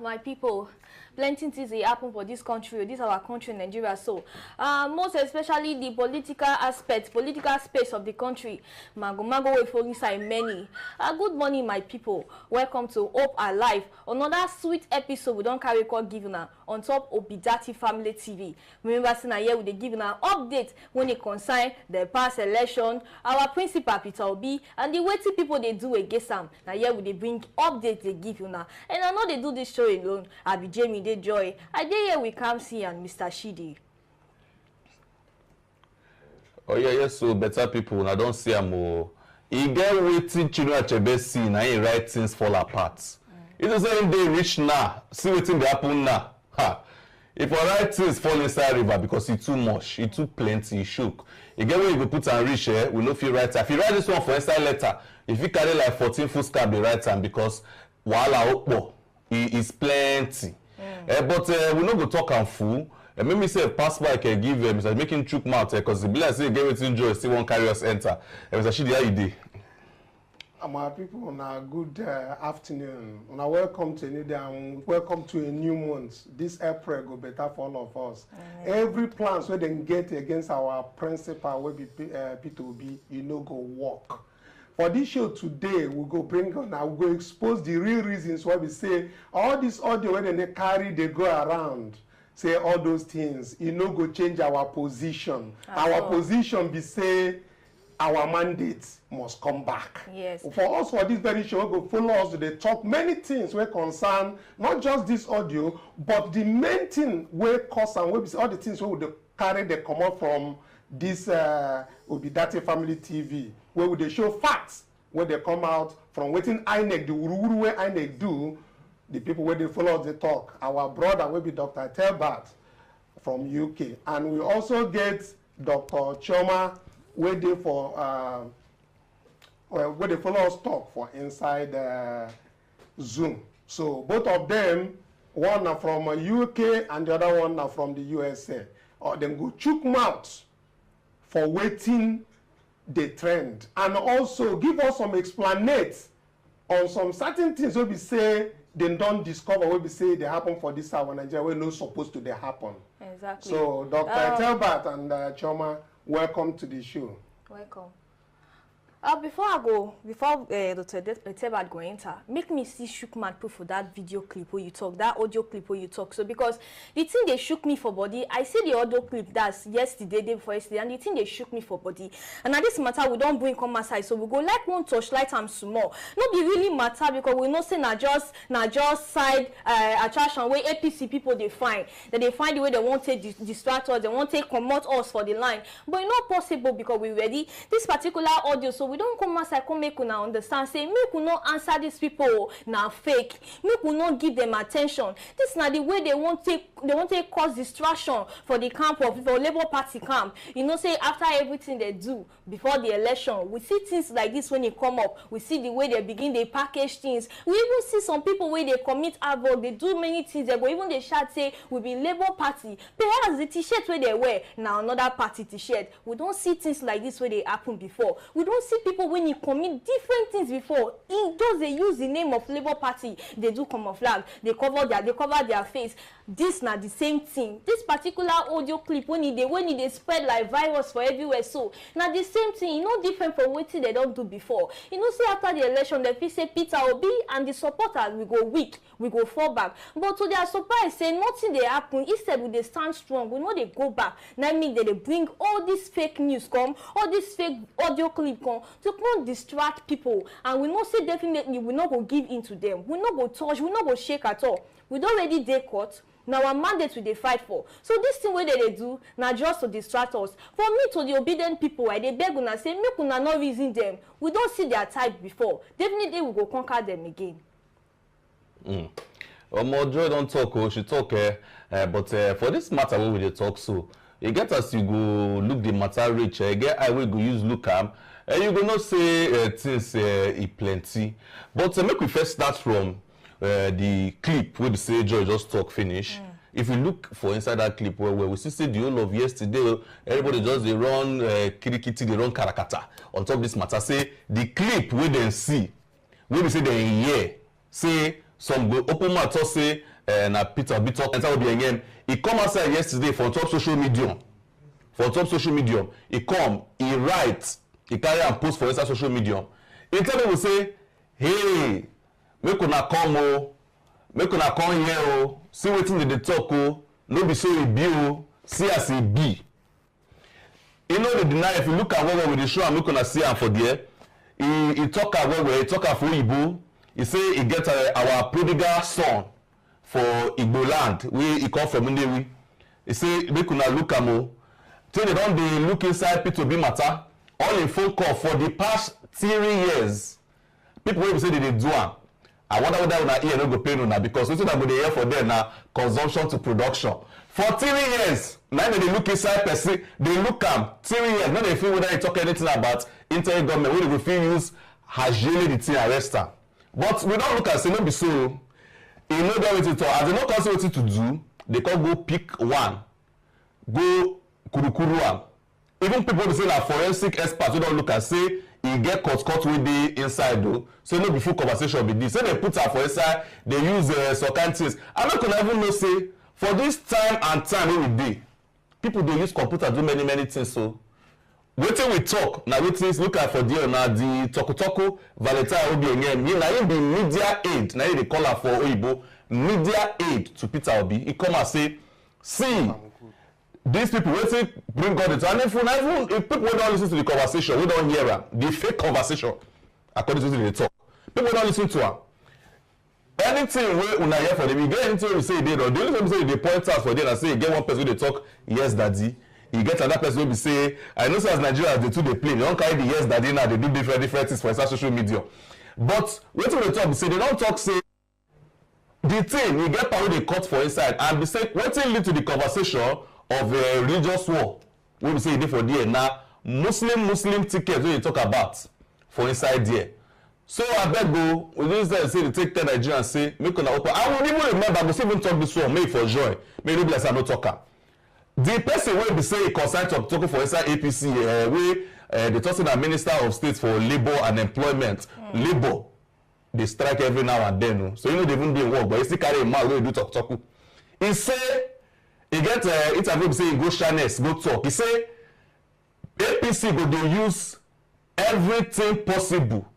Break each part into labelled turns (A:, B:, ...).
A: My people, plenty things they happen for this country, this our country, Nigeria. So, most especially the political space of the country. Mago we for inside many. Good morning, my people. Welcome to Hope Alive. Another sweet episode we don't carry record giving on top of Oyedepo Family TV. Remember, saying here we give an update when it concern the past election, our principal Peter Obi, and the way people they do against them. Now here we bring updates they give you now. And I know they do this show alone. I be Jamie, they Joy. I dey here with Kamsi and Mr. Shidi.
B: Oh yeah, yes, so better people. I don't see them more. You get waiting children at your see now you right things fall apart. It doesn't they reach now. See what they happen now. Ha. If our right things fall inside river because it's too much, it's too plenty, it shook. You get where you go put and reach here, we know if you write. If you write this one for inside letter, if you carry like 14 full scarf, they write time because wala okpo is plenty. But we no go talk and fool. Make me say a passport I can give them. Mr. making chook mouth because the bill I say get wetin joy still won't carry us enter. Mr. Shidi, how you dey?
C: My people, on a good afternoon. On welcome to a new day and welcome to a new month. This April go better for all of us. Every plans we then get against our principal will be P2B, you know, go work. For this show today, we go bring on, we go expose the real reasons why we say all this audio when they carry, they go around, say all those things, you know, go change our position. Our position be say our mandates must come back.
A: Yes.
C: For us, for this very show, we go follow us. They talk many things we concern, not just this audio, but the main thing we cause and we say all the things we would carry they come out from this Oyedepo Family TV, where would they show facts where they come out from waiting INEC, the wuru where INEC do, the people where they follow us, they talk. Our brother will be Dr. Telbert from UK. And we also get Dr. Choma, where they for where they follow us talk for inside Zoom. So both of them, one are from UK and the other one are from the USA. Or then go chook mouth for waiting the trend and also give us some explanates on some certain things where we say they don't discover, where we say they happen for this hour Nigeria, we're not supposed to they happen.
A: Exactly.
C: So Dr. Telbert and Choma, welcome to the show.
A: Welcome. Before Dr. Telbert go enter, make me see shook man proof for that video clip where you talk, that audio clip where you talk. So because the thing they shook me for body, I see the audio clip that's yesterday, day before yesterday, and the thing they shook me for body. And now this matter we don't bring come aside, so we go like one touchlight and small. Not be really matter because we know say na just side attraction where APC people they find the way they want to distract us, they want to promote us for the line, but it's not possible because we ready this particular audio. So we don't come outside come make una understand say make we not answer these people now fake, make we not give them attention. This is not the way they want to cause distraction for the camp of for Labour Party camp. You know, say after everything they do before the election, we see things like this when it come up. We see the way they begin they package things. We even see some people where they commit havoc, they do many things. They go even they shout say we be Labour Party. Perhaps the t-shirt where they wear now another party t-shirt. We don't see things like this where they happen before. We don't see people when you commit different things before. In those they use the name of Labour Party, they do camouflage, they cover their face. This not the same thing. This particular audio clip when they spread like virus for everywhere. So now the same thing, no different from what they don't do before. You know, say after the election, the feel say Peter Obi and the supporters we go weak, we go fall back. But to their surprise, say nothing they happen. Instead, we they stand strong. We know they go back. Now mean they bring all this fake news come, all this fake audio clip come to come distract people. And we know say definitely we not go give in to them. We not go touch. We not go shake at all. We don't already dey caught. Now our mandate we they fight for. So this thing where they do now just to distract us. For me to the obedient people, I they beg una say make una not reason them. We don't see their type before. Definitely we go conquer them again.
B: Joy don't talk, she talk, but for this matter we will talk so. You get as you go look the matter rich, get I will go use look am. You go not say things plenty. But make we first start from the clip where the say Joy just talk finish. If you look for inside that clip where we see the whole of yesterday, everybody just they run kirikiti, they run karakata on top of this matter. Say the clip where they see, where we say they hear, say some go open mouth talk say na Peter Obi talk enter Obi again. He come outside yesterday for top social media. He come, he write, he carry and post for inside social media. He tell people say, hey, make una come o, make una come here o, see wetin dey talk o, no be so e be o, see as e be. You know the deny if you look at what we dey show am make una see am for there. He talk am well, he talk am for Igbo. He say he get our prodigal son for Igbo land wey he come from Nnewi. He say make una look am o. Till they don dey look inside P2B matter, all in phone call for the past 3 years. People wey be say they dey do am. I wonder whether una ear no go pain una because wetin una go dey hear for there na consumption to production. For 3 years, now they look inside person, they look am 3 years. Now they feel whether they talk anything about interim government, wey they go fit use hajele the thing arrest am. But we don't look and say no be so. E no get wetin talk. As they no come say wetin to do, they come go pick one, go kurukuru am. Even people wey say na forensic experts wey don look and say e get cut wey dey inside though. So no be full conversation be this. Say they put am for inside, they use some kind things. I no can even know say for this time and time wey we dey, people dey use computer do many things. So wetin we talk na wetin look at for there na the tokotoko Valentine Obi Enyem. Na him be media aid. Na him dey call am for Oyibo media aid to Peter Obi. He come and say, see. These people wetin bring God into and if people wey don lis ten to the conversation we don hear am the fake conversation according to wetin they talk people wey don lis ten to am anything wey una hear for them e get anything wey we say e dey wrong the only thing we say e dey point out for there na say e get one person wey dey talk yes daddy e get another person wey be say I know say as Nigerians dey too dey play they don carry the yes daddy now dey do different things for inside social media but wetin we dey talk be say they don talk say the thing e get power wey dey cut for inside and be say wetin lead to the conversation of a religious war wey be say e dey for there na muslim ticket wey you talk about for inside there so abeg go we don say dey take tell Nigerians say make una open I will even remember I go still even talk this one make for joy make no be like say I no talk am the person wey be say e concern talk for inside APC wey dey talk say na minister of state for labour and employment labour dey strike every now and then o so you no dey even dey work but you still carry a mouth wey do talk e say e get interview be say e go sharness go talk e say APC go dey use everything possible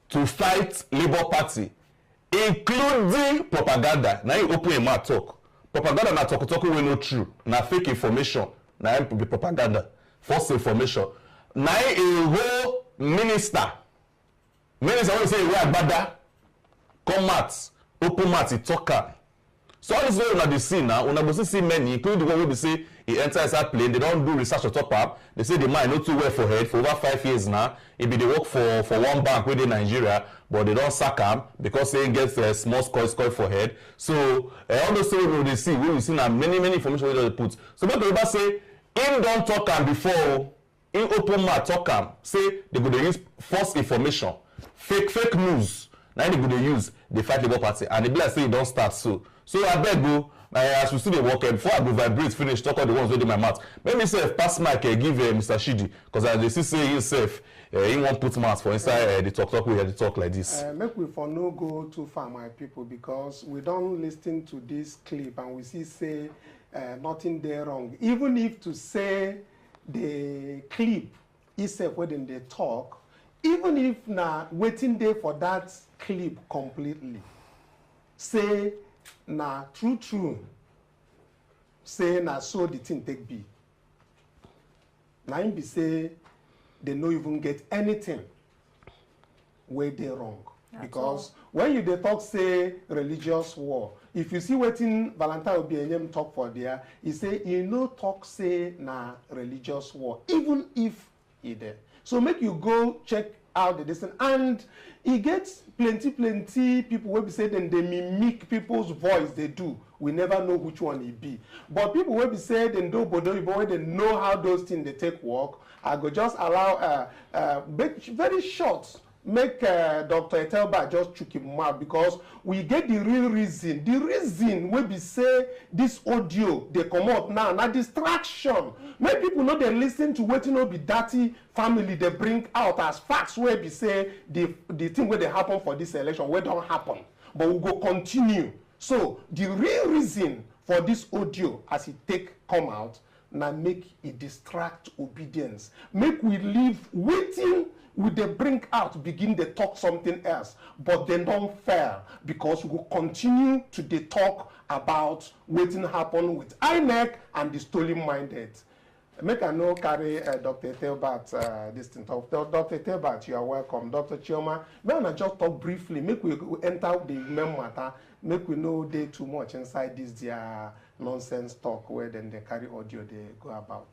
B: to fight Labour Party including propaganda na him open him mouth talk propaganda na talk wey no true na fake information na him be propaganda false information na him a whole minister wey say e wear agbada come mouth open mouth e talk am. So all this way una dey see now, una go see many, including the one wey be say he enter inside plane, they don do research on top am. They say the man no too well for head for over 5 years now. He be dey work for one bank wey dey Nigeria, but they don sack am because say he get small score for head. So all those things we dey see, we see na many information wey dey put. So make Yoruba say him don talk am before, him open mouth talk am, say they go dey use false information, fake news. Na him they go dey use dey fight Labour Party, and e be like say e don start so. So abeg go as we still dey work before I go vibrate finish talk all the ones wey dey my mouth make me sef pass mic give Mr. Shidi because I dey see say himself he wan put mouth for inside the talk wey dey talk like this.
C: Make we for no go too far my people because we don lis ten to this clip and we see say nothing dey wrong even if to say the clip itself wey dem dey talk even if na wetin dey for that clip completely say na true say na so the thing take be na him be say they no even get anything wey dey wrong because when you dey talk say religious war if you see wetin Valentine Obi Enyem talk for there he say he no talk say na religious war even if e dey so make you go check out the distance and e get plenty people wey be say dem dey mimic people's voice dey do we never know which one e be but people wey be say dem do obodo oyibo wey dem know how those things dey take work I go just allow very short make Dr. Etelba just chook him mouth because we get the real reason wey be say this audio dey comot now na distraction make people no dey lis ten to wetin no be dirty family dey bring out as facts wey be say the thing wey dey happen for this election wey don happen but we go continue. So the real reason for this audio as it take come out, now make it distract obedience. Make we leave waiting with the bring out, begin to talk something else, but they don't fail because we will continue to dey talk about waiting happen with INEC and the stolen minded. Make I know carry Dr. Telbert this thing talk. Dr. Telbert, you are welcome. Dr. Chioma, may I just talk briefly, make we enter the main matter, make we know they too much inside this their nonsense talk where then they carry audio they go about.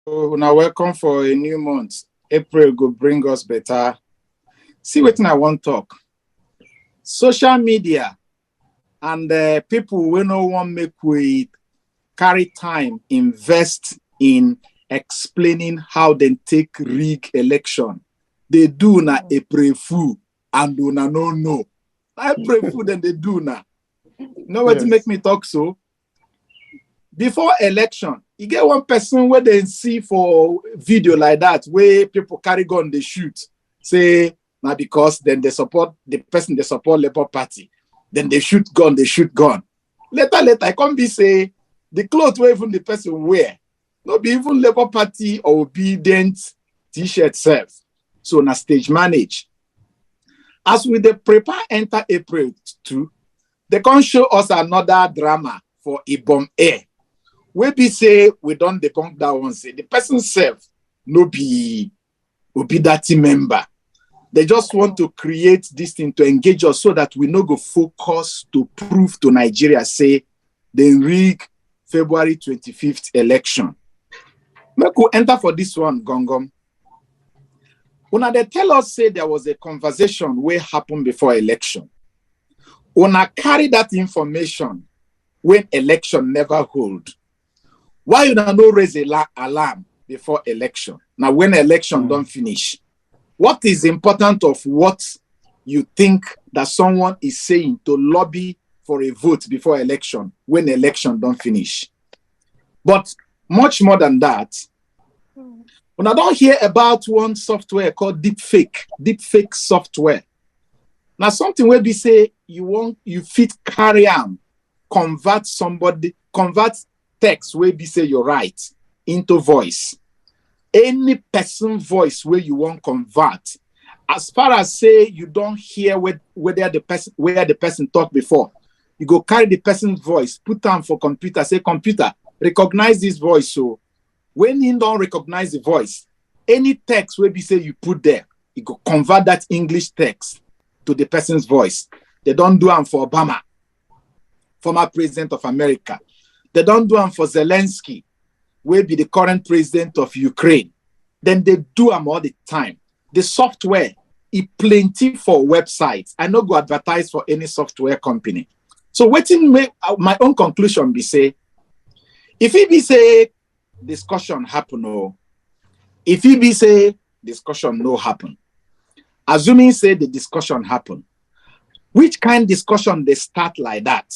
D: So now welcome for a new month. April go bring us better. See what I want talk. Social media and people we no want make we carry time invest in explaining how they take rig election. They do na April fool and do na no. April fool then they do na. Know what to make me talk so? Before election, you get one person where they see for video like that, where people carry gun, they shoot. Say, now because then they support the person they support Labour Party. Then they shoot gun. Later, I come be say, the clothes where even the person wear, not be even Labour Party or obedient t-shirt self. So na stage manage. As we the prepare enter April 2, they can show us another drama for Ibom Air. We be say we don't debunk that one. Say the person self no be that member. They just want to create this thing to engage us so that we no go focus to prove to Nigeria say they rig February 25th election. Make we enter for this one, Gongom. Una they tell us say there was a conversation where happened before election. Una carry that information when election never hold. Why you no raise a alarm before election? Now when election don't finish, what is important of what you think that someone is saying to lobby for a vote before election when election don't finish? But much more than that, when I don't hear about one software called deepfake software. Now something where we say you fit carry on, convert text where we say you're right into voice. Any person voice where you want convert, as far as say you don't hear where the person talked before, you go carry the person's voice, put on for computer, say computer, recognize this voice. So when you don't recognize the voice, any text where we say you put there, you go convert that English text to the person's voice. They don't do them for Obama, former president of America. They don't do them for Zelensky, will be the current president of Ukraine. Then they do them all the time. The software is plenty for websites. I no go advertise for any software company. So waiting my own conclusion be say, if it be say discussion happen or if it be say discussion no happen, assuming say the discussion happen, which kind of discussion they start like that?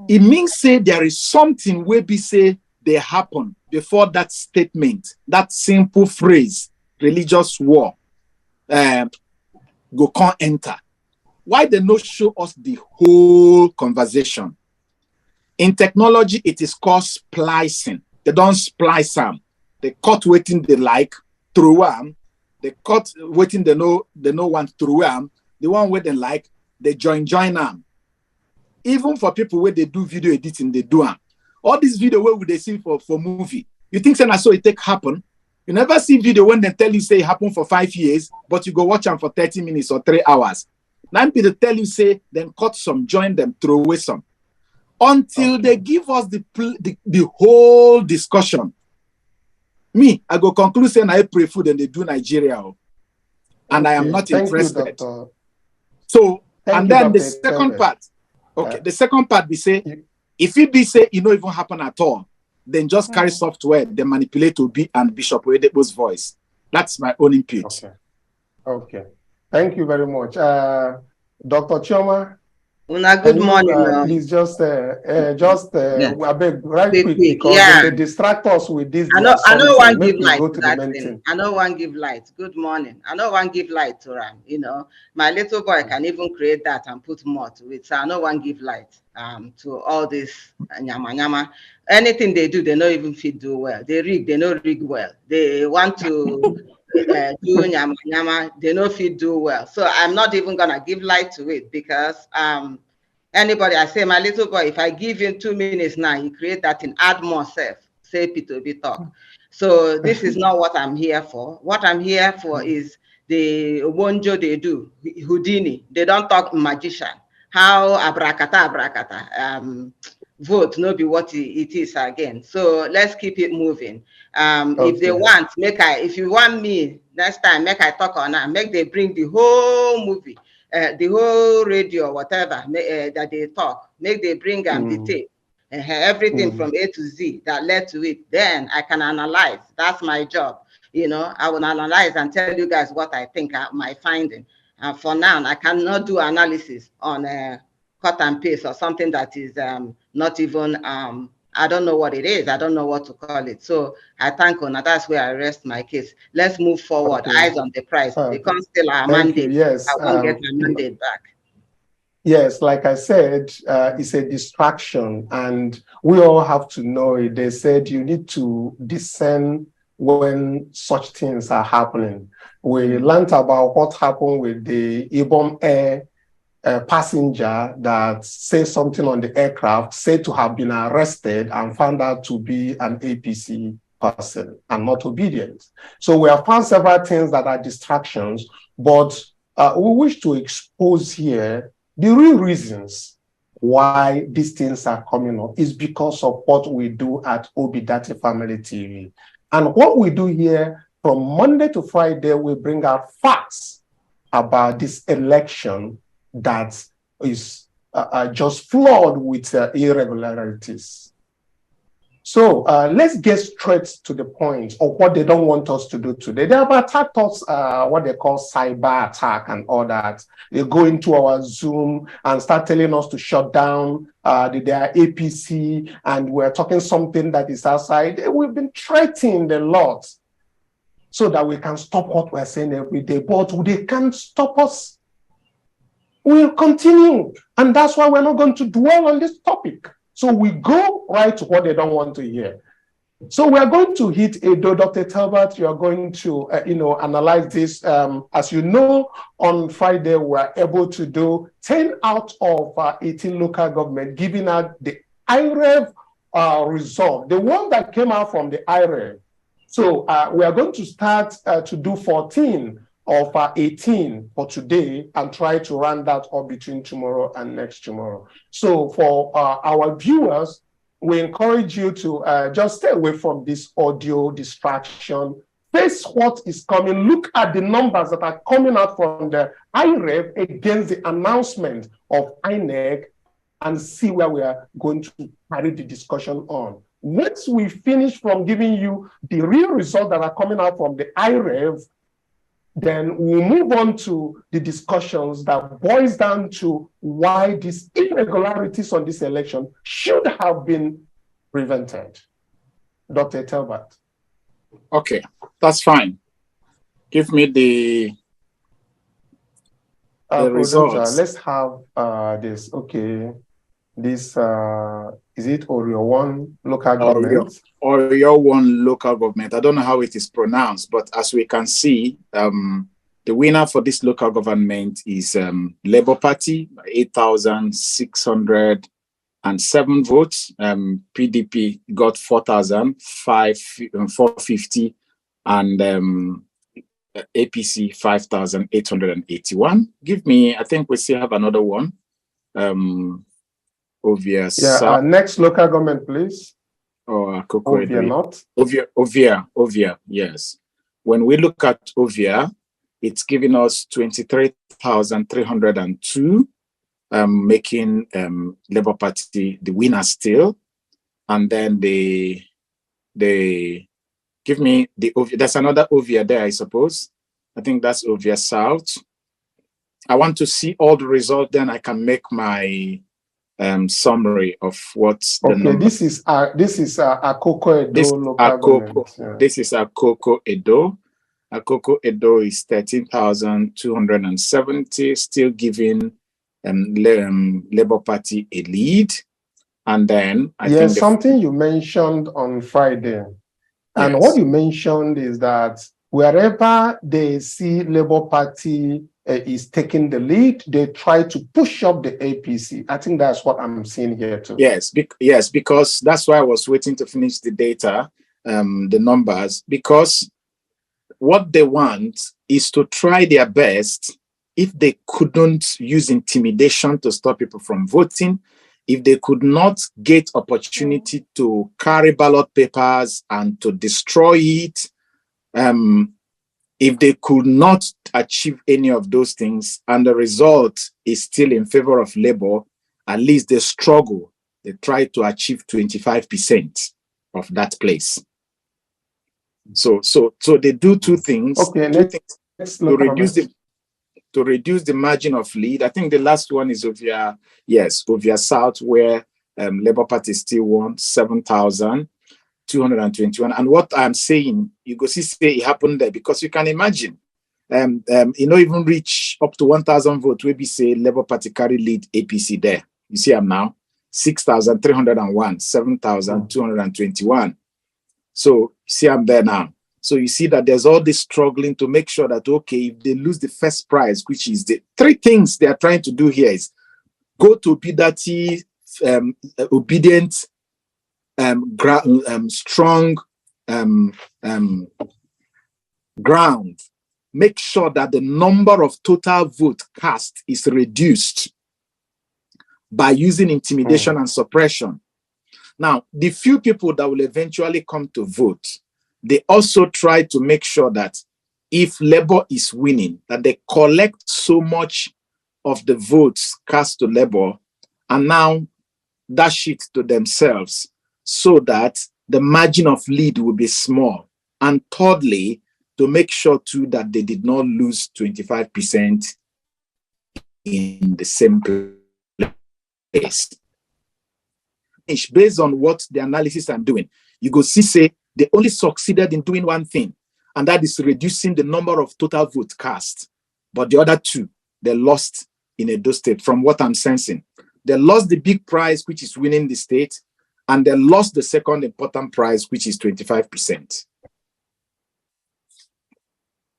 D: It means say there is something where be say they happen before that statement, that simple phrase, religious war, go can't enter. Why they not show us the whole conversation? In technology, it is called splicing. They don't splice them. They cut waiting they like through them. They cut waiting they know one through them. The one where they like, they join them. Even for people where they do video editing, they do them. All these video where would they see for movie? You think so it take happen? You never see video when they tell you say it happen for 5 years, but you go watch them for 30 minutes or 3 hours. Now people tell you say then cut some, join them, throw away some. Until they give us the whole discussion. Me, I go conclude saying I pray food and they do Nigeria. And I am not interested.
C: You,
D: so, and then the second part. Okay, the second part be say, if it be say it don't even happen at all, then just carry software, they manipulate to be and Bishop Oyedepo's voice. That's my own input.
C: Okay. Thank you very much. Dr. Chioma,
E: Una, good
C: Can you
E: morning.
C: please just
E: Yeah.
C: I beg right quick
E: Quick.
C: because
E: Yeah.
C: they distract us with this
E: I
C: their
E: know
C: something.
E: one
C: Make
E: give
C: we
E: light
C: go
E: to
C: to the
E: that
C: main
E: thing.
C: thing.
E: I know one give light. Good morning. I know one give light to Ram. You know, my little boy can even create that and put more to it. So I know one give light to all this nyama nyama. Anything they do, they don't even fit do well. They rig, they don't rig well. They want to do nyama nyama, they don't fit do well. So I'm not even gonna give light to it because anybody, I say, my little boy, if I give him 2 minutes now, he create that and add more self, say P2B talk. So this is not what I'm here for. What I'm here for is the wonjo they do, Houdini. They don't talk magician. How abracata, vote no be what it is again. So let's keep it moving. If they want, if you want me next time, make I talk on that, make they bring the whole movie, the whole radio, whatever that they talk, make they bring the tape, everything from A to Z that led to it. Then I can analyze. That's my job. You know, I will analyze and tell you guys what I think my finding. And for now, I cannot do analysis on cut and paste or something that is not even I don't know what it is. I don't know what to call it. So I thank Ona. That's where I rest my case. Let's move forward. Eyes on the prize. Because still our mandate.
C: Yes.
E: I won't get my mandate back.
C: Yes, like I said, it's a distraction, and we all have to know it. They said you need to discern when such things are happening. We learned about what happened with the Ibom Air passenger that said something on the aircraft, said to have been arrested and found out to be an APC person and not obedient. So we have found several things that are distractions, but we wish to expose here the real reasons why these things are coming up is because of what we do at Obidate Family TV. And what we do here from Monday to Friday, we bring out facts about this election that is just flawed with irregularities. So let's get straight to the point of what they don't want us to do today. They have attacked us, what they call cyber attack and all that. They go into our Zoom and start telling us to shut down their APC, and we're talking something that is outside. We've been threatened a lot so that we can stop what we're saying every day, but they can't stop us. We'll continue, and that's why we're not going to dwell on this topic. So we go right to what they don't want to hear. So we are going to hit Edo. Dr. Talbot, you are going to analyze this. As you know, on Friday, we were able to do 10 out of 18 local government, giving out the IREV result, the one that came out from the IREV. So we are going to start to do 14 of 18 for today and try to round that up between tomorrow and next tomorrow. So for our viewers, we encourage you to just stay away from this audio distraction. Face what is coming. Look at the numbers that are coming out from the IREV against the announcement of INEC and see where we are going to carry the discussion on. Once we finish from giving you the real results that are coming out from the IREV, then we'll move on to the discussions that boils down to why these irregularities on this election should have been prevented. Dr. Talbot.
D: Okay, that's fine. Give me the results.
C: Let's have this. Okay, this is it Oreo 1 local government?
D: Oreo 1 local government. I don't know how it is pronounced, but as we can see, the winner for this local government is Labour Party, 8,607 votes. PDP got 4,450, and APC 5,881. Give me, I think we still have another one. Ovia.
C: Yeah, next local government, please.
D: Ovia
C: North.
D: Ovia, yes. When we look at Ovia, it's giving us 23,302, making Labour Party the winner still. And then they give me the Ovia. There's another Ovia there, I suppose. I think that's Ovia South. I want to see all the results, then I can make my summary of what's the number.
C: This is Akoko Edo local government. Yeah.
D: This is Akoko Edo. Akoko Edo is 13,270, still giving Labour Party a lead. And then I think
C: something you mentioned on Friday. And
D: yes.
C: what you mentioned is that wherever they see Labour Party is taking the lead, they try to push up the APC. I think that's what I'm seeing here too.
D: Yes, because that's why I was waiting to finish the data, the numbers, because what they want is to try their best. If they couldn't use intimidation to stop people from voting, if they could not get opportunity to carry ballot papers and to destroy it, if they could not achieve any of those things and the result is still in favor of Labour, at least they struggle. They try to achieve 25% of that place. So they do two things.
C: Okay,
D: to reduce the margin of lead. I think the last one is Ovia South, where Labour Party still won 7,221. And what I'm saying, you go see say it happened there, because you can imagine, even reach up to 1,000 votes, where we say Labour Party carry lead APC there. You see I'm now 6,301, 7,221. So see I'm there now. So you see that there's all this struggling to make sure that, okay, if they lose the first prize, which is the three things they are trying to do here is go to Bidati, obedient, strong ground. Make sure that the number of total vote cast is reduced by using intimidation and suppression. Now, the few people that will eventually come to vote, they also try to make sure that if Labour is winning, that they collect so much of the votes cast to Labour and now dash it to themselves so that the margin of lead will be small. And thirdly, to make sure too that they did not lose 25% in the same place. Based on what the analysis I'm doing, you go see say they only succeeded in doing one thing, and that is reducing the number of total votes cast. But the other two, they lost in Edo State, from what I'm sensing. They lost the big prize, which is winning the state, and they lost the second important prize, which is 25%.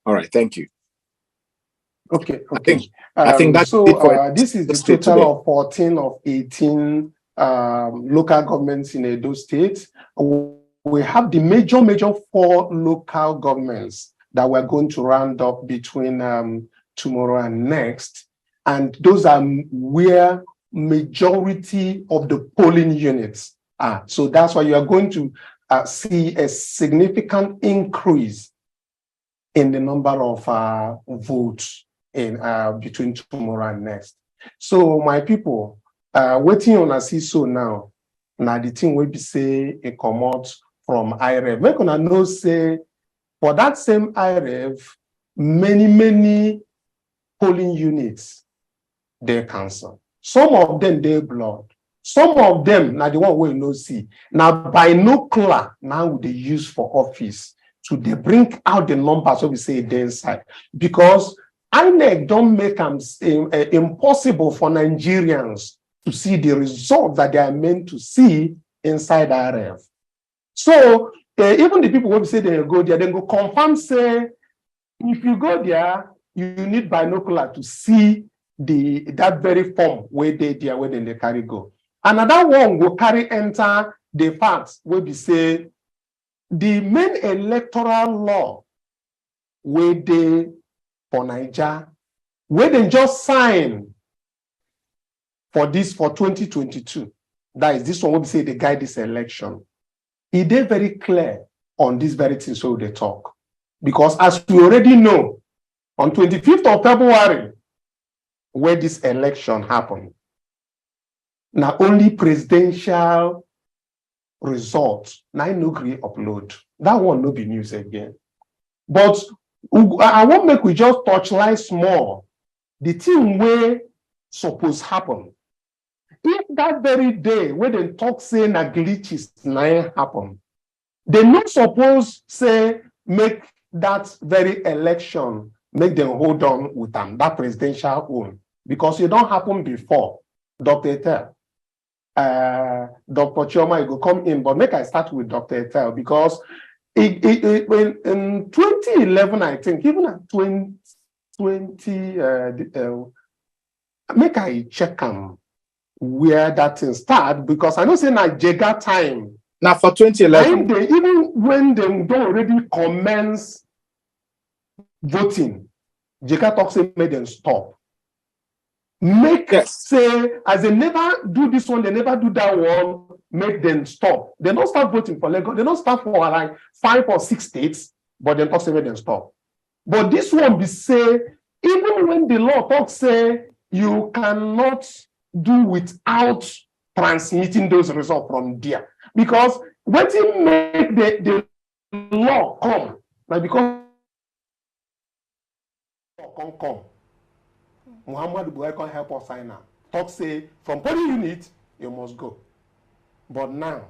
D: All right, thank you.
C: Okay.
D: I think that's
C: so. This is the total
D: today.
C: of 14 of 18 local governments in Edo State. We have the major 4 local governments that we're going to round up between tomorrow and next. And those are where majority of the polling units are. So that's why you are going to see a significant increase in the number of votes in between tomorrow and next. So my people, waiting on a see so now the thing will be say it come out from IREV. Make una know say for that same IREV, many polling units they cancel. Some of them they blood. Some of them now the one we no see. Now binocular now they use for office to they bring out the numbers so we say they inside, because INEC don't make them impossible for Nigerians to see the result that they are meant to see inside IREV. So even the people who say they go there, they go confirm say if you go there, you need binocular to see that very form where they there where they carry go. Another one will carry enter the facts where we say the main electoral law where they for Nigeria, where they just sign for 2022. That is this one where we say they guide this election. It is very clear on this very thing, so they talk. Because as we already know, on 25th of February, where this election happened, now only presidential results, now no agree upload. That one no be news again. But I won't make we just touch lights more the thing wey suppose happen. If that very day when they talk say na glitches na happen, they not suppose say make that very election make them hold on with them, that presidential one, because it don't happen before. Dr. Etel, Dr. Chioma, you go come in, but make I start with Dr. Etel because in 2011, I think, even at 2020, make I check where that thing start, because I know say na Jega time.
D: Now for 2011,
C: Even when they don't already commence voting, Jega talk say make them stop. Make say as they never do this one, they never do that one, make them stop. They don't start voting for Lagos, they don't start for like 5 or 6 states, but they talk say make them stop. But this one be say, even when the law talks say you cannot do without transmitting those results from there. Because when you make the law come, like because come. Muhammad Buhari can help us sign now. Talk say from polling unit you must go. But now,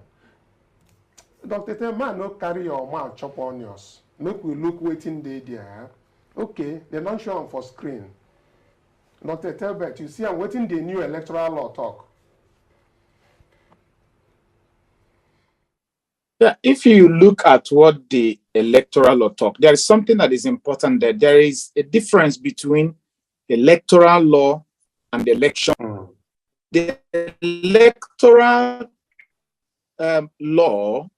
C: Dr. Teman no carry your mouth chop onions. Make we look waiting day there. Okay, they don't show them for screen. Dr. Telbert, you see I'm waiting the new electoral law talk.
D: Yeah, if you look at what the electoral law talk, there is something that is important there. There is a difference between electoral law and election. The electoral law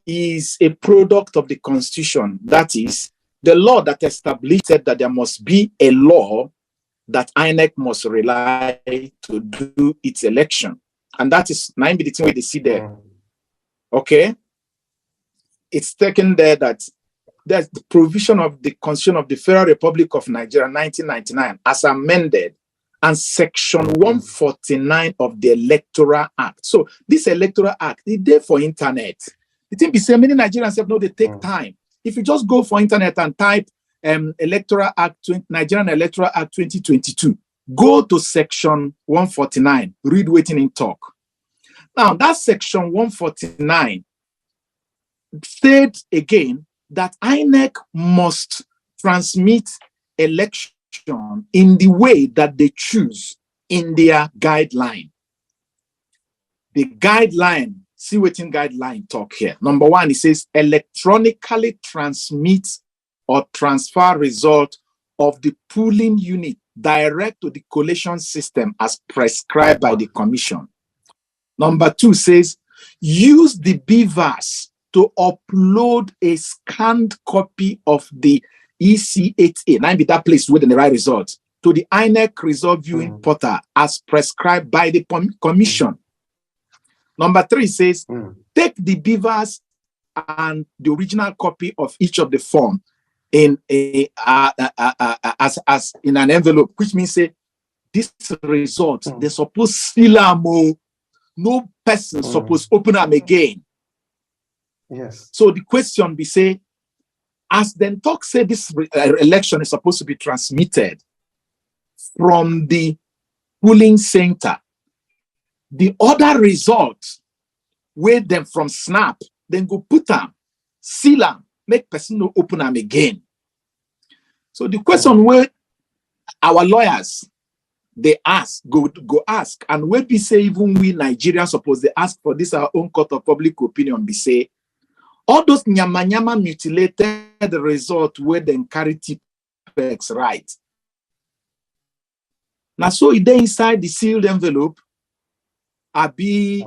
D: is a product of the Constitution. That is, the law that established that there must be a law that INEC must rely to do its election. And that is 9 the thing where they see there. Okay? It's taken there that there's the provision of the Constitution of the Federal Republic of Nigeria, 1999, as amended, and Section 149 of the Electoral Act. So this Electoral Act is there for internet. The thing be saying, many Nigerians have no, they take time. If you just go for internet and type Electoral Act, Nigerian Electoral Act 2022, go to Section 149, read waiting in talk. Now, that Section 149 states again that INEC must transmit election in the way that they choose in their guideline. The guideline, see what in guideline talk here. Number 1, it says electronically transmit or transfer result of the polling unit direct to the collation system as prescribed by the commission. Number 2 says use the BVAS to upload a scanned copy of the EC8A, now be that place within the right result, to the INEC result viewing portal as prescribed by the commission. Number 3 says, take the BVAS and the original copy of each of the form in a as in an envelope, which means say this result they suppose seal them. No person supposed open them again.
C: Yes.
D: So the question be say, as then talk say this election is supposed to be transmitted from the polling center, the other results where them from snap, then go put them, seal them, make person no open them again. So the question where our lawyers they ask, go ask, and when we say even we Nigerians suppose they ask for this our own court of public opinion, be say all those nyama mutilated result where then carry T-Pex right. Now so it then inside the sealed envelope, Abi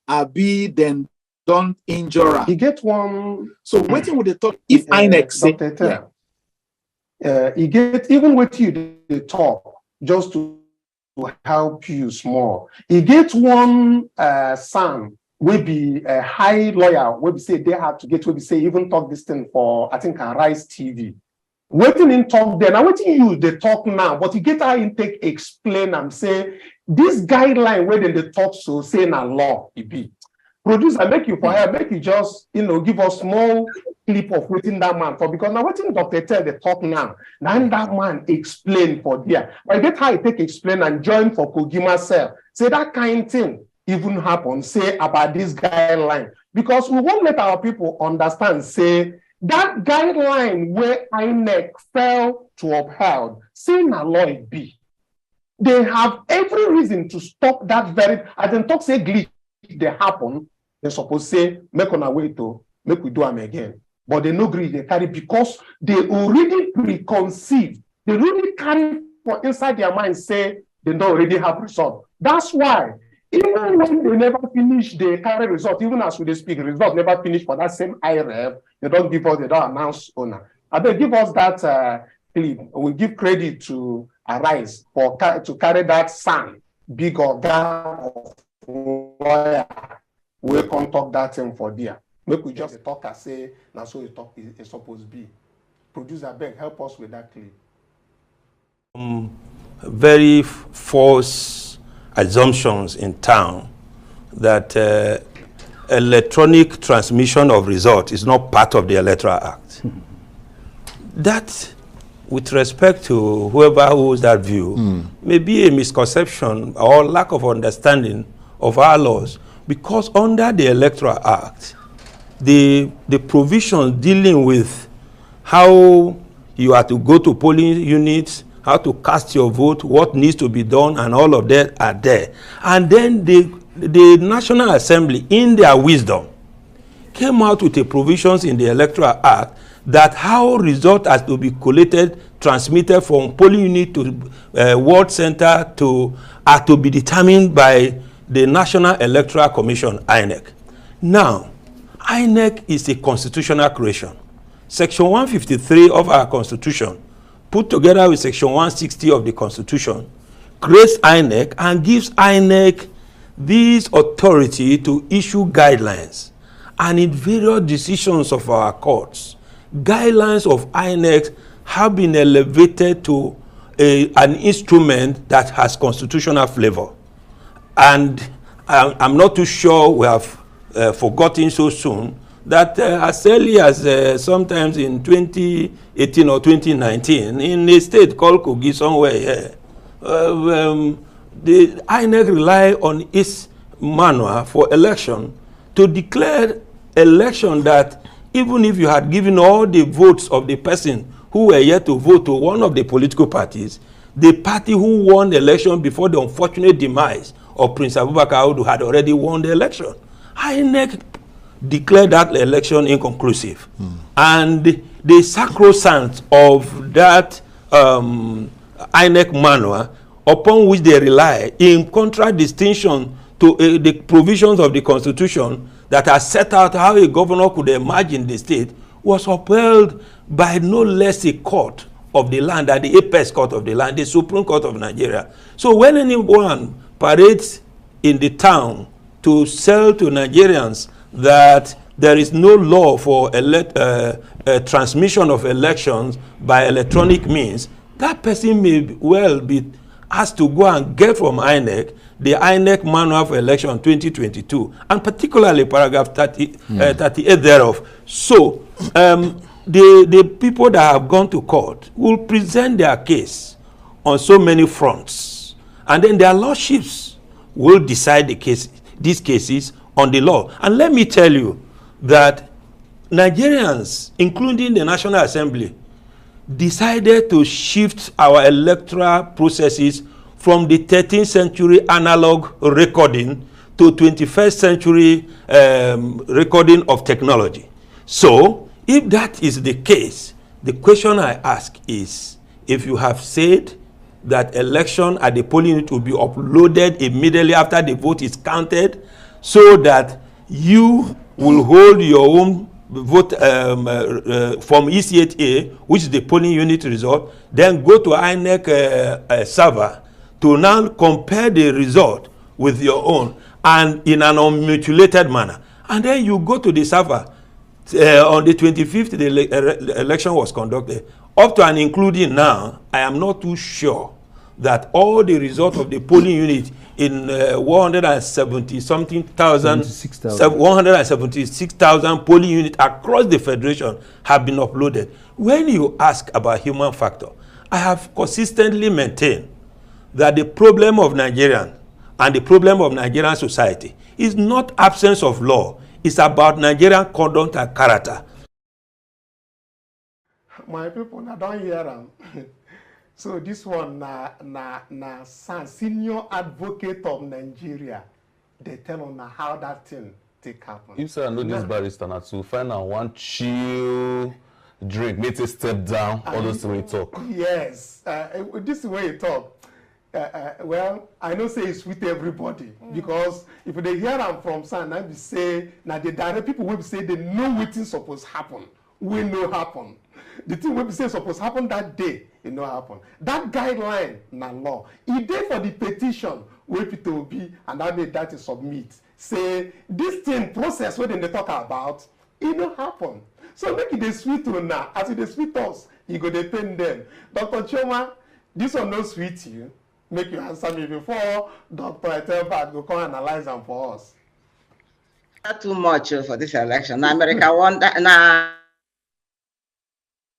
D: then don't injure her.
C: You get one.
D: So waiting with the talk if INEC say
C: you get even with you the talk just to help you small. You get one son will be a high lawyer, will be say they have to get, will be say even talk this thing for I think Rise TV. Waiting in talk then, I waiting you they talk now, but you get how intake explain and say this guideline where they talk so say na law it be. Producer, make you for help, make you just, give us small clip of waiting that man for, because now waiting Dr. Tell the talk now. Now that man explain for there. But I get how I take explain and join for Kogima cell. Say that kind of thing even happen, say about this guideline. Because we won't let our people understand, say, that guideline where INEC failed to uphold, say na law it be. They have every reason to stop that very, as in talk say glitch, they happen, they suppose say, make on our way to, make we do them again. But they no agree, they carry, because they already preconceived, they really carry for inside their mind, say, they don't already have result. That's why, even when they never finish the carry result, even as we speak, result never finish for that same IREV, they don't give us, they don't announce owner. And they give us that clip. We give credit to Arise for to carry that sand, big organ of lawyer. We can't talk that thing for there. Make we just talk and say, now so you talk is supposed to be. Producer Beg, help us with that clip.
F: Very false assumptions in town that electronic transmission of result is not part of the Electoral Act. That, with respect to whoever holds that view, may be a misconception or lack of understanding of our laws, because under the Electoral Act, the provisions dealing with how you are to go to polling units, how to cast your vote, what needs to be done, and all of that are there. And then the National Assembly, in their wisdom, came out with the provisions in the Electoral Act that how result has to be collated, transmitted from polling unit to ward center are to be determined by the National Electoral Commission, INEC. Now, INEC is a constitutional creation. Section 153 of our Constitution, put together with Section 160 of the Constitution, creates INEC and gives INEC this authority to issue guidelines. And in various decisions of our courts, guidelines of INEC have been elevated to an instrument that has constitutional flavor. And I'm not too sure we have forgotten so soon that as early as sometimes in 2018 or 2019, in a state called Kogi somewhere here, the INEC rely on its manual for election to declare election that even if you had given all the votes of the person who were yet to vote to one of the political parties, the party who won the election before the unfortunate demise of Prince Abubakar Audu had already won the election. INEC declared that election inconclusive. And the sacrosanct of that INEC manual, upon which they rely, in contradistinction to the provisions of the Constitution that are set out how a governor could emerge in the state, was upheld by no less a court of the land than the apex court of the land, the Supreme Court of Nigeria. So when anyone parades in the town to sell to Nigerians that there is no law for transmission of elections by electronic means, that person may well be asked to go and get from INEC the INEC Manual for Election 2022, and particularly paragraph 38 thereof. So the people that have gone to court will present their case on so many fronts, and then their lordships will decide these cases on the law. And let me tell you that Nigerians, including the National Assembly, decided to shift our electoral processes from the 13th century analog recording to 21st century recording of technology. So, if that is the case, the question I ask is, if you have said that election at the polling unit will be uploaded immediately after the vote is counted, so that you will hold your own vote from EC8A, which is the polling unit result, then go to INEC server to now compare the result with your own, and in an unmutilated manner. And then you go to the server. On the 25th, the election was conducted. Up to and including now, I am not too sure that all the results of the polling unit in 176,000 polling units across the federation have been uploaded. When you ask about human factor, I have consistently maintained that the problem of Nigerian and the problem of Nigerian society is not absence of law. It's about Nigerian conduct and character.
C: My people, I don't hear them. So this one, na senior advocate of Nigeria, they tell on how that thing take happen.
B: If I know this barrister, na to find out one chill drink, make it step down, all those way talk.
C: Yes, this is the way you talk. Well, I know say it's with everybody because if they hear them from San, I be say now the direct people will say they know what things supposed happen, we know happen. The thing will be say supposed happen that day, it no happen. That guideline na law. If they for the petition where people will be and that made that to submit, say this thing process where they talk about, it no happen. So make it the sweet one now. As it is sweet us, you go depend them. Dr. Choma, this one no sweet you. Make you answer me before Dr. Etelbert go come analyze them for us.
E: Not too much for this election. Now America wonder now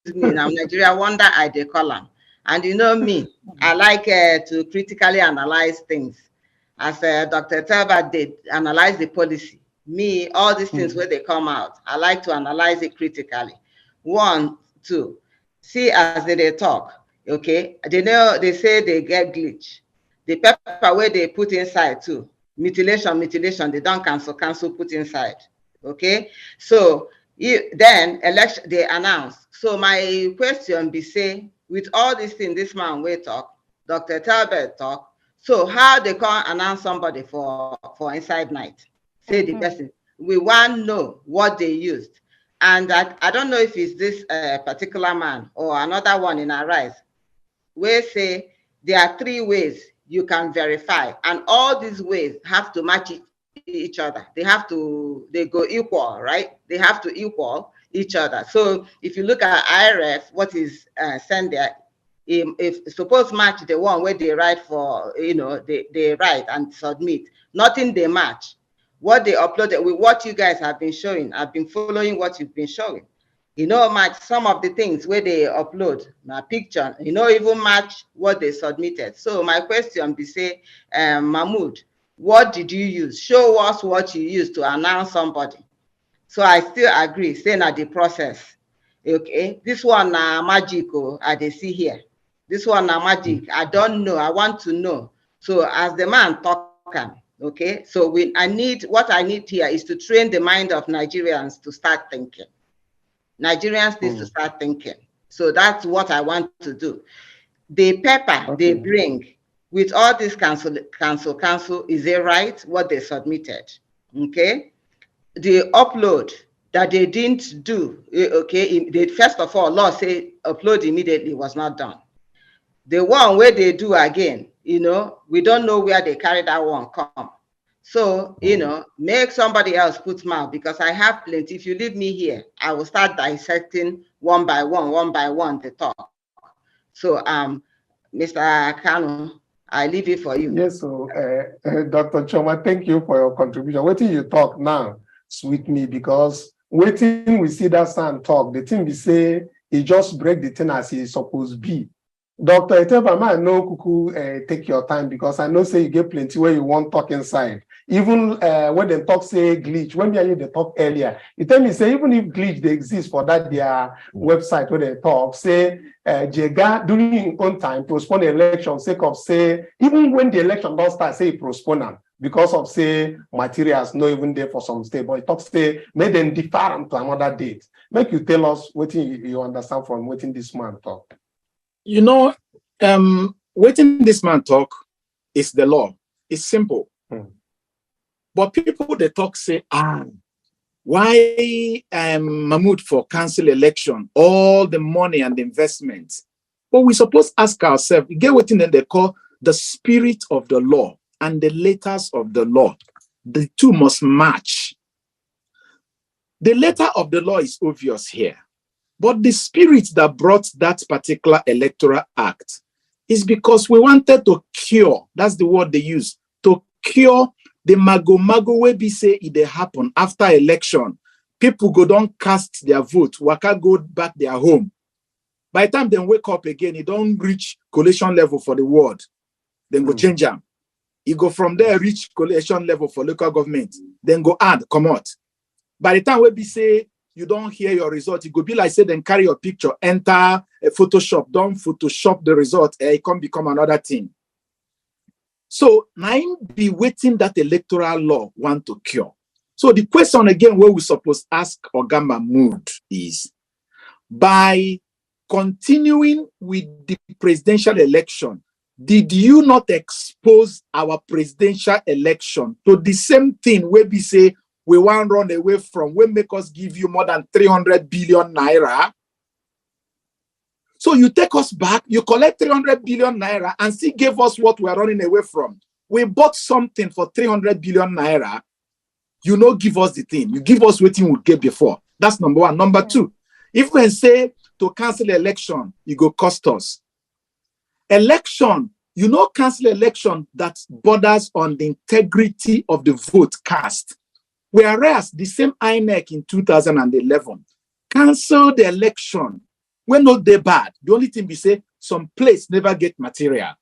E: Nigeria wonder I dey call them. And you know me, I like to critically analyze things. As Dr. Etelbert did analyze the policy. Me, all these things where they come out, I like to analyze it critically. 1, 2, see as they talk. Okay, they know they say they get glitch. The paper where they put inside too, mutilation, they don't cancel, put inside. Okay, so then election they announce. So my question be say, with all these things, this man will talk, Dr. Talbot talk. So how they can't announce somebody for inside night? Say the person. We want to know what they used, and I don't know if it's this particular man or another one in Arise. We say there are 3 ways you can verify, and all these ways have to match each other. They go equal, right? They have to equal each other. So if you look at IRF, what is sent there, if suppose match the one where they write for, they write and submit, nothing they match. What they uploaded with what you guys have been showing, I've been following what you've been showing. Match some of the things where they upload my picture, even match what they submitted. So my question be say, Mahmoud, what did you use? Show us what you used to announce somebody. So I still agree, saying at the process. Okay, this one magic, I they see here. This one magic, I don't know, I want to know. So as the man talking, okay, so what I need here is to train the mind of Nigerians to start thinking. Nigerians need to start thinking. So that's what I want to do. The paper they bring with all this cancel, is it right what they submitted? Okay. The upload that they didn't do, okay, first of all, law say upload immediately was not done. The one where they do again, we don't know where they carry that one come. So, make somebody else put mouth, because I have plenty. If you leave me here, I will start dissecting one by one, the talk. So, Mr. Kanu, I leave it for you.
C: Yes, so Dr. Choma, thank you for your contribution. Waiting you talk now, sweet me, because waiting we see that son talk, the thing we say, he just break the thing as he supposed to be. Dr. Etelbert, I know Kuku take your time, because I know say you get plenty where you want talk inside. Even when they talk say glitch, when me and you they talk earlier, you tell me say even if glitch they exist for that their website where they talk, say Jega during own time postpone the election, sake of say even when the election don't start, say postpone them because of say materials not even there for some state, but it talks say make them defer them to another date. Make you tell us what you understand from what this man talk.
D: Waiting this man talk is the law. It's simple. But people they talk say, why Mahmoud for cancel election, all the money and the investment. But we suppose ask ourselves, get what they call the spirit of the law and the letters of the law. The two must match. The letter of the law is obvious here. But the spirit that brought that particular electoral act is because we wanted to cure, that's the word they use, to cure the mago wey be say it dey happen after election. People go don't cast their vote, waka go back their home. By the time they wake up again, it don't reach collation level for the world. Then go change them. You go from there, reach collation level for local government. Then go add, come out. By the time we be say you don't hear your result, it go be like say then carry your picture, enter a Photoshop, don't Photoshop the result, it can become another thing. So now be waiting that electoral law want to cure. So the question again where we supposed ask Oga Mahmood is, by continuing with the presidential election, did you not expose our presidential election to the same thing where we say we want to run away from, we make us give you more than 300 billion naira? So you take us back, you collect 300 billion naira and still give us what we're running away from. We bought something for 300 billion naira. You no give us the thing. You give us what you would get before. That's number one. Number two, if we say to cancel election, it go cost us. Election, you know, cancel election that borders on the integrity of the vote cast. Whereas the same INEC in 2011 canceled the election. We're not that bad. The only thing we say, some place never get material.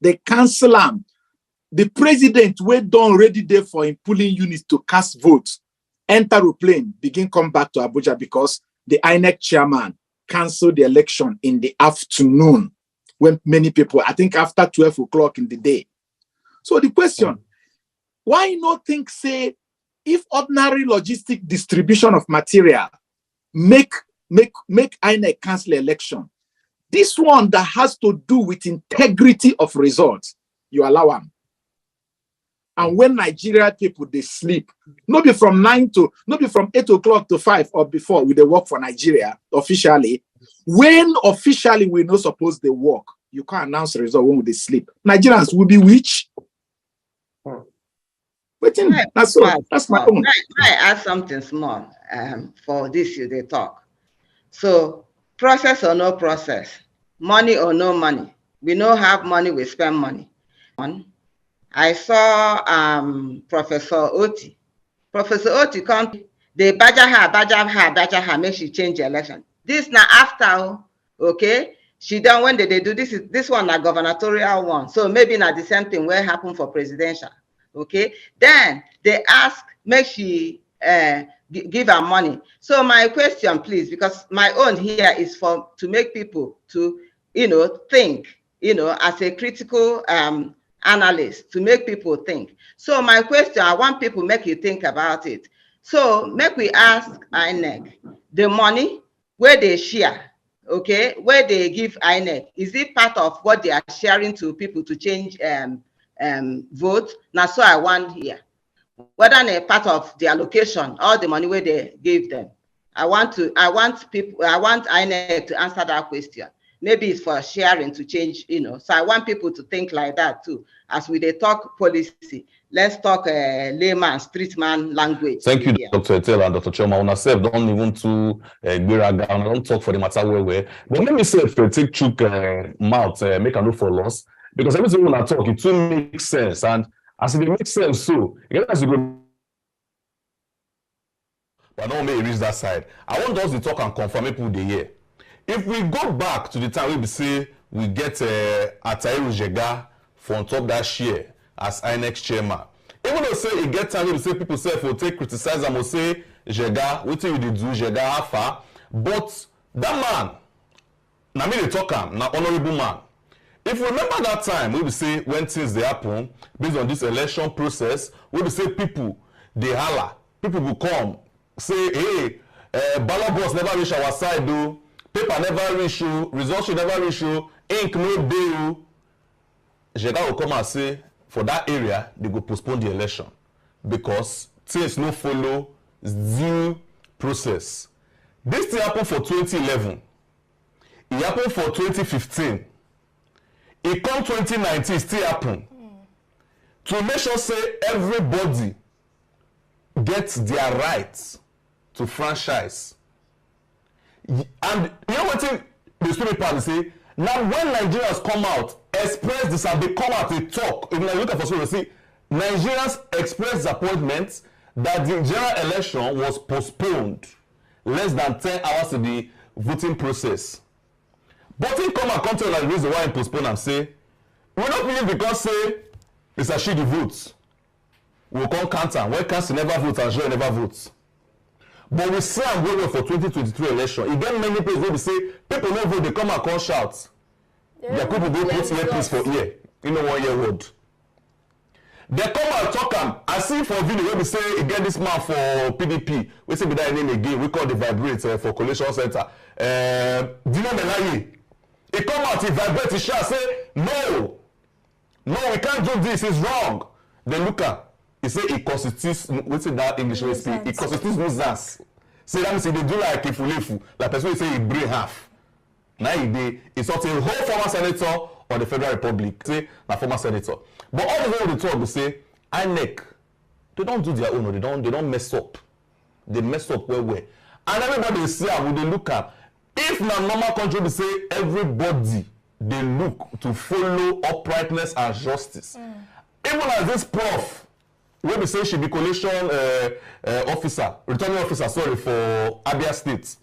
D: They cancel them. The president were done ready there for him pulling units to cast votes. Enter a plane, begin come back to Abuja because the INEC chairman canceled the election in the afternoon when many people, I think after 12 o'clock in the day. So the question, why not think, say, if ordinary logistic distribution of material make INEC cancel election, this one that has to do with integrity of results, you allow them. And when Nigeria people, they sleep, not be from 8 o'clock to 5 or before we they work for Nigeria officially. When officially we not supposed they work, you can't announce the result when they sleep. Nigerians will be which? That's my own.
E: I add something small for this they talk. So process or no process, money or no money, we no have money, we spend money. I saw Professor Oti. Professor Oti come, they badger her, make she change the election. This now after, okay? She done when they do this one a gubernatorial one. So maybe not the same thing will happen for presidential. Okay. Then they ask, make she give her money. So my question, please, because my own here is to make people to, think, as a critical analyst, to make people think. So my question, I want people make you think about it. So make we ask INEC, the money where they share, okay, where they give INEC, is it part of what they are sharing to people to change vote? Now, so I want here, whether a part of the allocation or the money where they give them. I want INEC to answer that question. Maybe it's for sharing to change, So I want people to think like that too. As we they talk policy, let's talk layman, streetman language.
B: Thank you, Dr. Etel and Dr. Choma. On ourselves, don't even to Gbiraga, I don't talk for the matter where. But let me say, if you take chook mouth, make a note for loss, because everything when I talk, it will make sense. And as it makes sense, so as you go. But don't may reach that side. I want us to talk and confirm people the year. If we go back to the time we say we get Atahiru Jega from top that share as INEC chairman. Even though say it get time we say people say for take criticize and will say Jega, what you do Jega Alpha, but that man, now me they talk him, now honorable man. If you remember that time, we will say when things they happen based on this election process, we will say people they holler, people will come say, hey, ballot box never reach our side though. Paper never reach you, results never reach you, ink no day you. Jega will come and say, for that area, they go postpone the election because things no follow due process. This thing happened for 2011. It happened for 2015. It come 2019, still happen. To make sure say everybody gets their rights to franchise. And you know what the stupid part say? Now when Nigerians come out, express this and they come out, they talk. If you look at for school, you see, Nigerians expressed disappointment that the general election was postponed less than 10 hours to the voting process. But he come and come tell us the reason why he postpone and say, we not believe because say it's a shitty votes. We'll come counter when council never votes and jury never votes. But we see am well for 2023 election. E get many places where we say people no vote, they come and come shout. The people go put earpiece for ear. You know 1 year old. They come and talk am. I see for video where we say e get this man for PDP. We say be that name again. We call the vibrate for collation center. Dino Melaye. He come out, he vibrate, he shout, say no, we can't do this. It's wrong. Then look at. He say it constitutes. What's in that English way speak? It constitutes nuisance. Say that means they do like ifulefu. Like person say he bring half. Now it's not a whole former senator or the Federal Republic. Say na former senator. But all the way they talk, they say INEC. They don't do their own. They don't mess up. They mess up well. And everybody say, when they look at, if na normal country, they say everybody they look to follow uprightness and justice. Even as this prof. When we say she be collation officer, returning officer, sorry, for Abia State,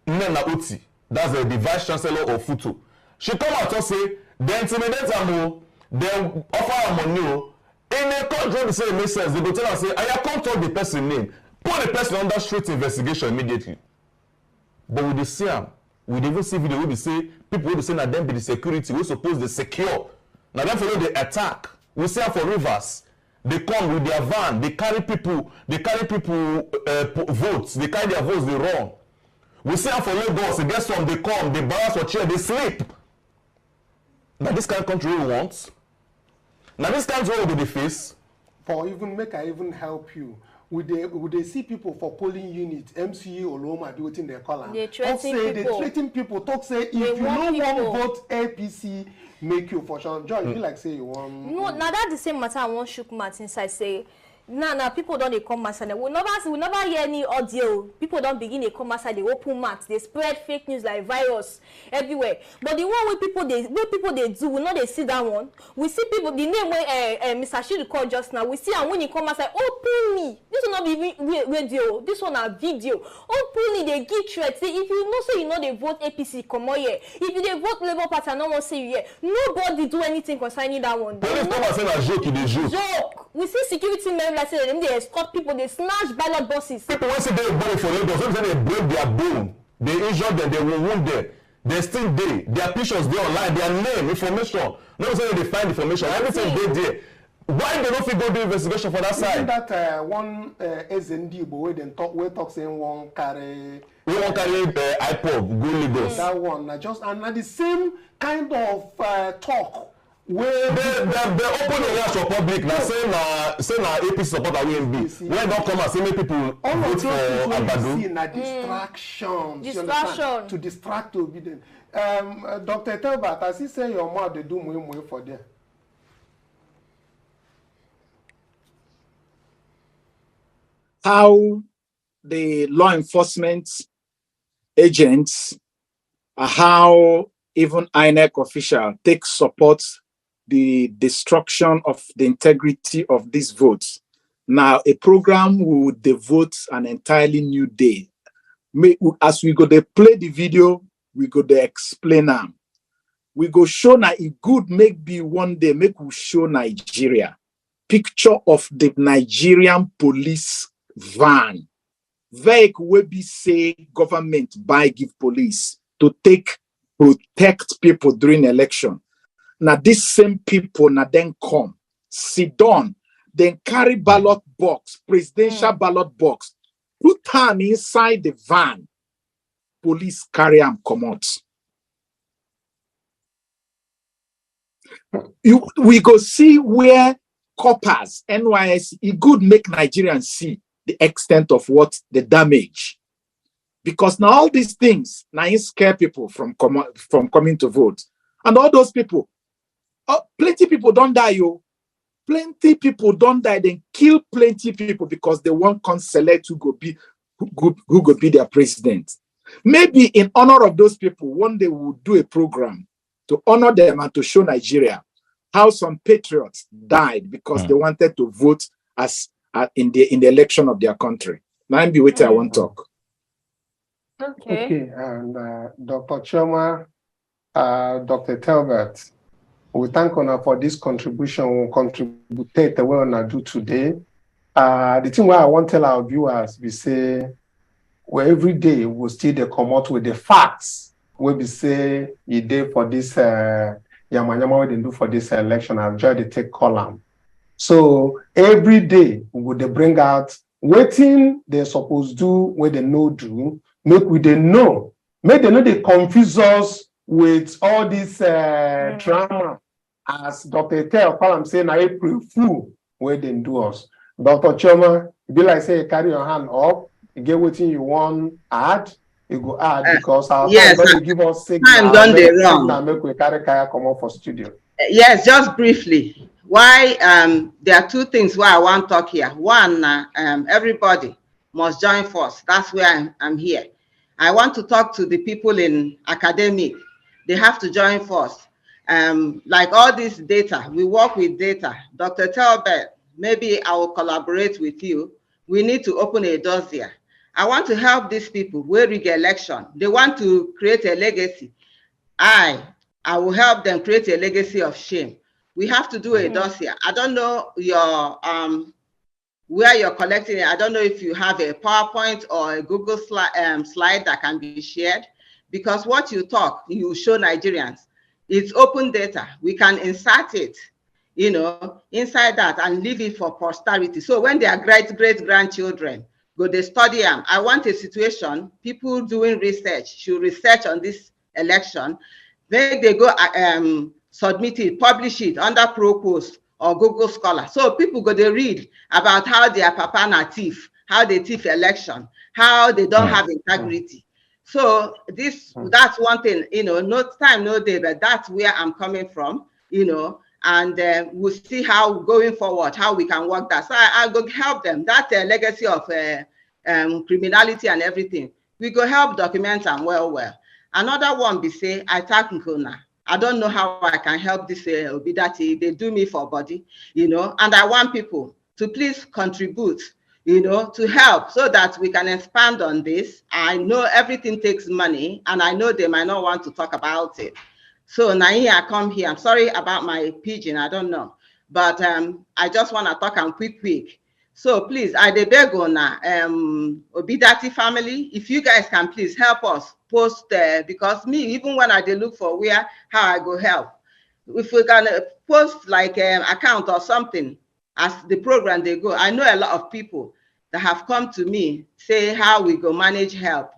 B: Nena Uti, that's the vice chancellor of Futo. She come out and say, they intimidate her, they offer her money. In the country, they say it makes sense. They go tell her, say, I can't talk the person name. Put the person under straight investigation immediately. But with the same, we even see video where we say, people will say that them be the security, we suppose they secure. Now them follow the attack. We see her for rivers. They come with their van, they carry people votes, they carry their votes, they run. We see them for Lagos, they get some, they come, they balance for chair, they sleep. Now this kind of country we want. Now this kind of country we face.
C: For even make I even help you. Would they see people for polling units, MCA or Loma do it in their column?
A: They threaten
C: people. Talk say if you no one vote APC, make you for sure. Joy, you like say you want.
A: No, now that the same matter I want shook mat inside say. Nah, people don't they come outside. We never hear any audio. People don't begin they come outside. They open mats. They spread fake news like virus everywhere. But the one where people they do, we know they see that one. We see people the name where Mr. Shiru called just now. We see and when he come outside, openly. This will not be radio. This one a video. Openly they give threats. Say if you know say you know they vote APC, come on here. If you they vote Labour Party, no one say you here. Nobody do anything concerning that one.
B: Police come and say a joke, it is joke.
A: Joke. We see security men like say them they escort people, they snatch ballot buses.
B: People when say they born for Lagos, when say they break their bone, they injure them, they will wound them. They still there. Their pictures there online, their name, information. No say they find information. Everything they there. Why they don't fit go do investigation for that side?
C: That one SND where they talk saying one carry
B: iPod go Lagos.
C: That one just and the same kind of talk.
B: Where they open the yash for public now say na APC support that WMB. When don't come and say make people vote for Agbado.
C: Distraction. To distract to obedient. Dr. Telbert, as he say your mouth they do more for them.
D: How the law enforcement agents, how even INEC official take support the destruction of the integrity of these votes. Now, a program would devote an entirely new day. As we go to play the video, we go to explain them. We go show now it good maybe one day make we show Nigeria picture of the Nigerian police van. Vehicle will be say government buy give police to protect people during election. Now, these same people now then come, sit down, then carry ballot box, presidential ballot box, put them inside the van. Police carry them come out. We go see where coppers, NYS, it good make Nigerians see the extent of what the damage. Because now all these things now scare people from coming to vote. And all those people, plenty people don't die, yo. Plenty people don't die, then kill plenty people because they won't select who go be their president. Maybe in honor of those people, one day we'll do a program to honor them and to show Nigeria how some patriots died because they wanted to vote as in the election of their country. Now be waiting, I want to talk.
C: Okay, and Dr. Chioma, Dr. Talbot, we thank you for this contribution. We contribute the way we do today. The thing where I want to tell our viewers, we say, well, every day we still they come out with the facts. Where we say, you did for this, yama what they do for this election, I'll try to take column. So every day we would bring out waiting they're supposed to do, what they know do, make we they know. Make they know they confuse us with all this drama. As Dr. Tel I'm saying, I April Fool, where they do us. Dr. Chioma, be like say you carry your hand up, you get what you want add, you go add because our
E: yes,
C: time don't give us signal.
E: Time done the wrong.
C: Make we carry kaya come up for studio.
E: Yes, just briefly. Why there are two things why I want to talk here. One, everybody must join force. That's where I'm here. I want to talk to the people in academic. They have to join force. Like all this data, we work with data. Dr. Talbot, maybe I will collaborate with you. We need to open a dossier. I want to help these people where we get election. They want to create a legacy. I will help them create a legacy of shame. We have to do a dossier. I don't know your where you're collecting it. I don't know if you have a PowerPoint or a Google slide that can be shared, because what you talk, you show Nigerians. It's open data. We can insert it, you know, inside that and leave it for posterity. So when their great-grandchildren go, they study them. I want a situation, people doing research should research on this election. Then they go submit it, publish it under ProPost or Google Scholar. So people go, they read about how their papa na thief, how they thief election, how they don't have integrity. So that's one thing, you know, no time, no day, but that's where I'm coming from, you know, and we'll see how going forward, how we can work that. So I'll go help them. That legacy of criminality and everything, we go help document them well. Another one be say, I thank Nkona. I don't know how I can help this Obidati. They do me for body, you know, and I want people to please contribute, you know, to help so that we can expand on this. I know everything takes money and I know they might not want to talk about it. So now I come here. I'm sorry about my pidgin, I don't know. But I just want to talk and quick. So please, I beg on Obidati family, if you guys can please help us post because me, even when I look for how I go help, if we can post like account or something as the program they go. I know a lot of people that have come to me say how we go manage help.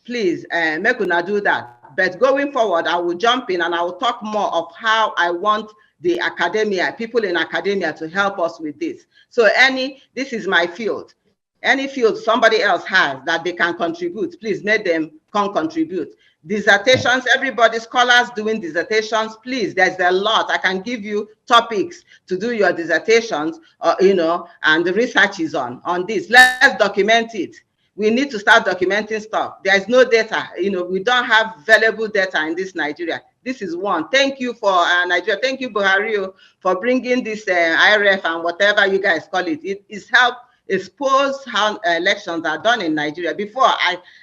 E: Please make una do that. But going forward, I will jump in and I will talk more of how I want the academia, people in academia to help us with this. So this is my field. Any field somebody else has that they can contribute, please make them come contribute. Dissertations, everybody, scholars doing dissertations, please, there's a lot. I can give you topics to do your dissertations, you know, and the research is on this. Let's document it. We need to start documenting stuff. There's no data, you know, we don't have valuable data in this Nigeria. This is one. Thank you for Nigeria. Thank you, Buhari, for bringing this IRF and whatever you guys call it. It is helped expose how elections are done in Nigeria. Before,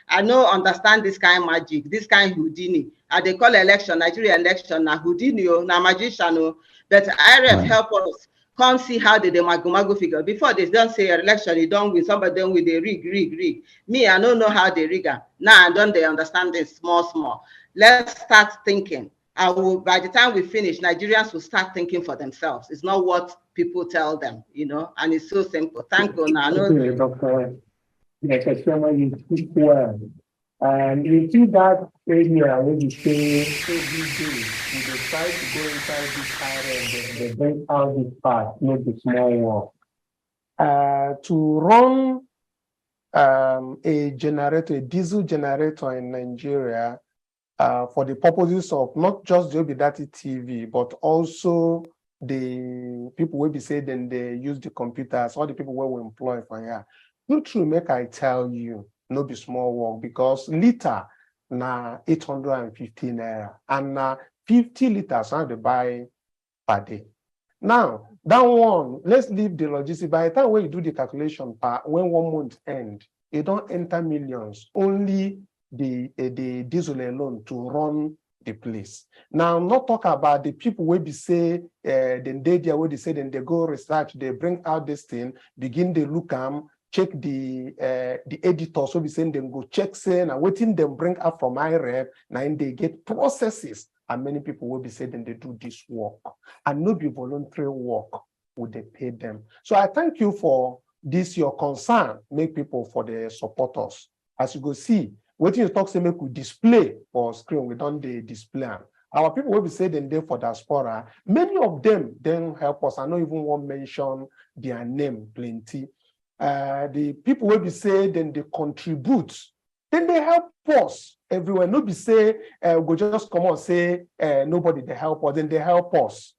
E: I no understand this kind of magic, this kind of Houdini. They call election, Nigeria election, na Houdini, na magician. But IRF help us come see how the mago figure. Before they don't say election, you don't win, somebody done with the rig. Me, I don't know how they rig. Now I don't they understand this small. Let's start thinking. By the time we finish, Nigerians will start thinking for themselves. It's not what people tell them, you know, and it's so simple. Thank you. Now,
C: okay, Dr. Chioma, you speak well. And you see that area when you say every day, you try to go inside this area and they bring out this part, not the small one. To run a diesel generator in Nigeria, for the purposes of not just the Obidati TV, but also the people will be saying then they use the computers, all the people will employ for here. No true, make I tell you, no be small work, because liter na 850 naira and 50 liters on the buy per day. Now, that one, let's leave the logistics. By the time when you do the calculation, when 1 month end, it don't enter millions. Only the diesel alone to run the place. Now, not talk about the people where be say, then they there where they say, then they go research, they bring out this thing, begin they look check the editors, so we saying them go check saying and waiting them bring up from IREP, now they get processes, and many people will be saying then they do this work, and not be voluntary work, would they pay them? So I thank you for this, your concern, make people for the supporters. As you go see, what you talk say make we display for screen, we don't display. Our people will be saying then they for diaspora, many of them then help us. I don't even want to mention their name plenty. The people will be saying then they contribute, then they help us everywhere. Nobody say go just come on say nobody they help us, then they help us.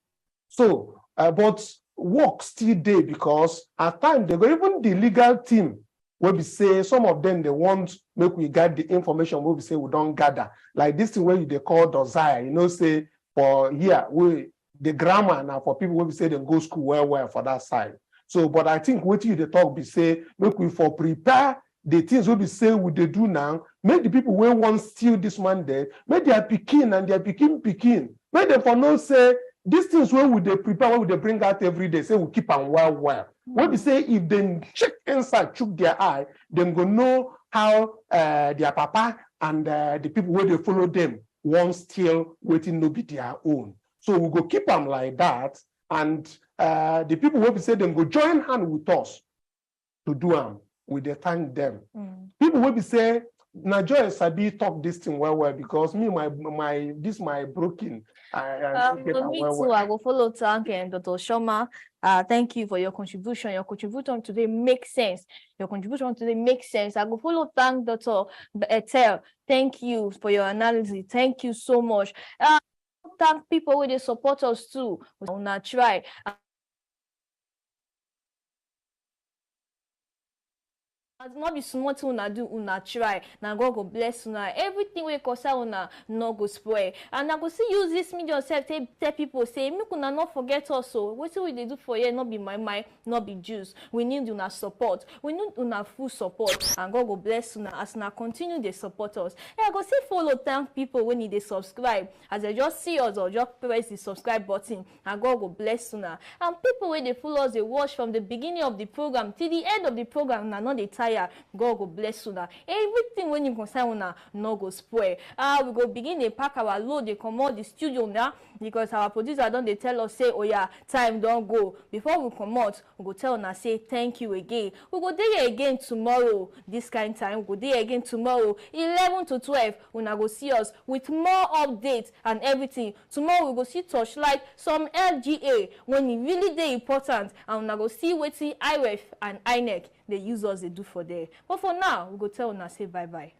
C: So but work still there because at times they go, even the legal team will be say some of them they want make we get the information will be say we don't gather. Like this thing where they call desire, you know, say for here we the grammar now for people will be say they go school well for that side. So, but I think what you the talk be say, make we for prepare the things we be say we they do now, make the people who want steal this man there, make their picking and their picking, make them for no say these things where would they prepare, what would they bring out every day, say we keep on well. What we say if they check inside, chook their eye, them go know how their papa and the people where they follow them won't steal waiting no be their own. So we go keep them like that, and the people will be say them go join hand with us to do them. We they thank them. People will be say, Nigeria Sabi talk this thing well because me this my broken.
A: Me too. I go follow thank Dr. Shoma. Thank you for your contribution. Your contribution today makes sense. Your contribution today makes sense. I go follow thank Dr. Etel. Thank you for your analysis. Thank you so much. Thank people where they support us too. We're gonna try. Not be smart una do una try. Now God go bless una. Everything we concern una no go spoil. And I go see use this medium self tell people say make una not forget also. What we they do for you not be my mind, not be Jews. We need una support. We need una full support. And God go bless una as una continue they support us. And I go see follow thank people when they subscribe. As they just see us or just press the subscribe button. And God go bless una. And people when they follow us, they watch from the beginning of the program till the end of the program. Now not they tire. God go bless una. Everything when you concern una no go spoil. We go begin to pack our load. They come out the studio now because our producer don't they tell us say, oh yeah, time don't go. Before we come out, we go tell una say thank you again. We go there again tomorrow. This kind of time we go there again tomorrow 11 to 12. Una go see us with more updates and everything. Tomorrow we go see Touchlight some LGA when it really they important, and una go see what IREF and INEC they use us they do for there. But for now, we go tell una say bye-bye.